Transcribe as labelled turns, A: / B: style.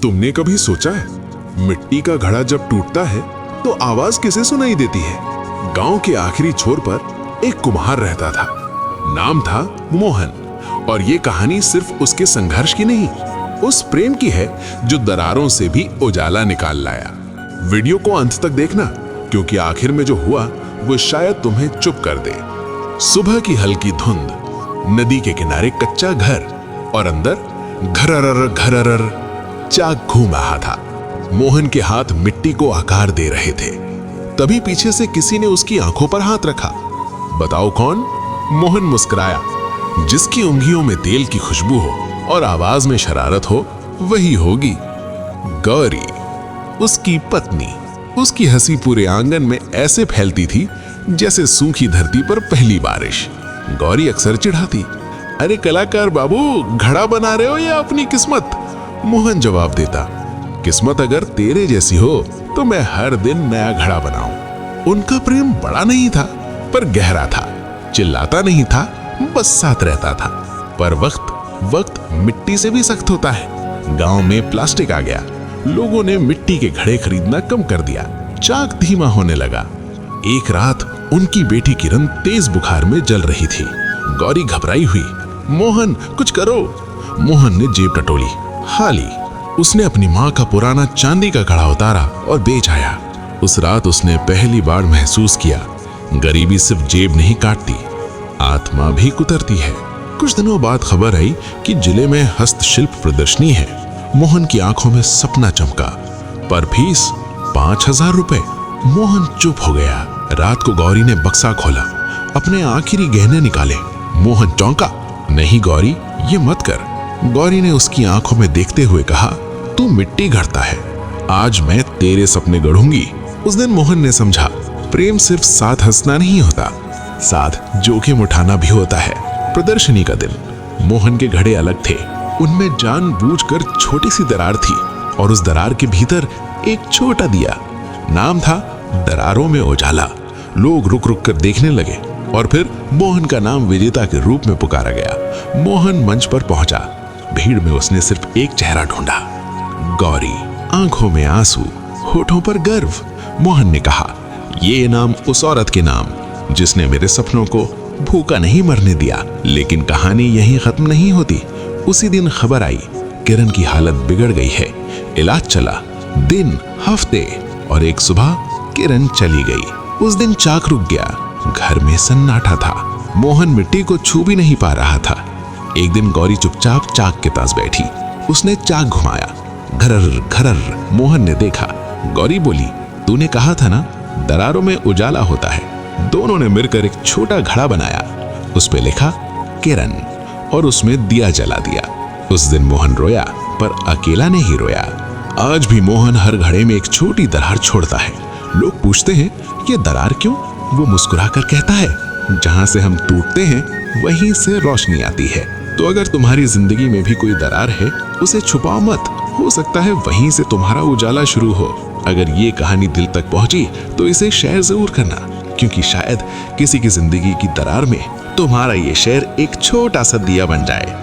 A: तुमने कभी सोचा है मिट्टी का घड़ा जब टूटता है तो आवाज किसे सुनाई देती है? गांव के आखिरी छोर पर एक कुम्हार रहता था। नाम था मोहन। और ये कहानी सिर्फ उसके संघर्ष की नहीं, उस प्रेम की है जो दरारों से भी उजाला निकाल लाया। वीडियो को अंत तक देखना, क्योंकि आखिर में जो हुआ वो शायद तुम्हें चुप कर दे। सुबह की हल्की धुंद, नदी के किनारे कच्चा घर और अंदर घरर घरर चाक घूम रहा था। मोहन के हाथ मिट्टी को आकार दे रहे थे। तभी पीछे से किसी ने उसकी आंखों पर हाथ रखा। बताओ कौन? मोहन मुस्कुराया। जिसकी उंगलियों में तेल की खुशबू हो और आवाज में शरारत हो, वही होगी गौरी, उसकी पत्नी। उसकी हंसी पूरे आंगन में ऐसे फैलती थी जैसे सूखी धरती पर पहली बारिश। गौरी अक्सर चिढ़ाती, अरे कलाकार बाबू, घड़ा बना रहे हो या अपनी किस्मत? मोहन जवाब देता, किस्मत अगर तेरे जैसी हो तो मैं हर दिन नया घड़ा बनाऊं। उनका प्रेम बड़ा नहीं था पर गहरा था। चिल्लाता नहीं था, बस साथ रहता था। पर वक्त मिट्टी से भी सख्त होता है। गांव में प्लास्टिक आ गया। लोगों ने मिट्टी के घड़े खरीदना कम कर दिया। चाक धीमा होने लगा। एक रात उनकी बेटी किरण तेज बुखार में जल रही थी। गौरी घबराई हुई, मोहन कुछ करो। मोहन ने जेब टटोली, हाली। उसने अपनी माँ का पुराना चांदी का घड़ा उतारा और बेच आया। उस रात उसने पहली बार महसूस किया, गरीबी सिर्फ जेब नहीं काटती, आत्मा भी कुतरती है। कुछ दिनों बाद खबर आई कि जिले में हस्तशिल्प प्रदर्शनी है। मोहन की आंखों में सपना चमका, पर फीस 5000 रुपए। मोहन चुप हो गया। रात को गौरी ने बक्सा खोला, अपने आखिरी गहने निकाले। मोहन चौंका, नहीं गौरी, ये मत कर। गौरी ने उसकी आंखों में देखते हुए कहा, तू मिट्टी घड़ता है, आज मैं तेरे सपने गढ़ूंगी। उस दिन मोहन ने समझा, प्रेम सिर्फ साथ हंसना नहीं होता, साथ जोखिम उठाना भी होता है। प्रदर्शनी का दिन। मोहन के घड़े अलग थे। उनमें जानबूझकर छोटी सी दरार थी और उस दरार के भीतर एक छोटा दिया। नाम था दरारों में उजाला। लोग रुक रुक कर देखने लगे और फिर मोहन का नाम विजेता के रूप में पुकारा गया। मोहन मंच पर पहुंचा। भीड़ में उसने सिर्फ एक चेहरा ढूंढा, गौरी। आंखों में आंसू, होठों पर गर्व। मोहन ने कहा, ये इनाम उस औरत के नाम जिसने मेरे सपनों को भूखा नहीं मरने दिया। लेकिन कहानी यहीं खत्म नहीं होती। उसी दिन खबर आई, किरण की हालत बिगड़ गई है। इलाज चला, दिन, हफ्ते, और एक सुबह किरण चली गई। उस दिन चाक रुक गया। घर में सन्नाटा था। मोहन मिट्टी को छू भी नहीं पा रहा था। एक दिन गौरी चुपचाप चाक के पास बैठी। उसने चाक घुमाया, घरर घरर। मोहन ने देखा। गौरी बोली, तूने कहा था ना, दरारों में उजाला होता है। दोनों ने मिलकर एक छोटा घड़ा बनाया। उस पे लिखा किरण और उसमें दिया जला दिया। उस दिन मोहन रोया, पर अकेला नहीं रोया। आज भी मोहन हर घड़े में एक छोटी दरार छोड़ता है। लोग पूछते हैं, ये दरार क्यों? वो मुस्कुराकर कहता है, जहां से हम टूटते हैं वहीं से रोशनी आती है। तो अगर तुम्हारी जिंदगी में भी कोई दरार है, उसे छुपाओ मत। हो सकता है वहीं से तुम्हारा उजाला शुरू हो। अगर ये कहानी दिल तक पहुंची तो इसे शेयर जरूर करना, क्योंकि शायद किसी की जिंदगी की दरार में तुम्हारा ये शेर एक छोटा सा दिया बन जाए।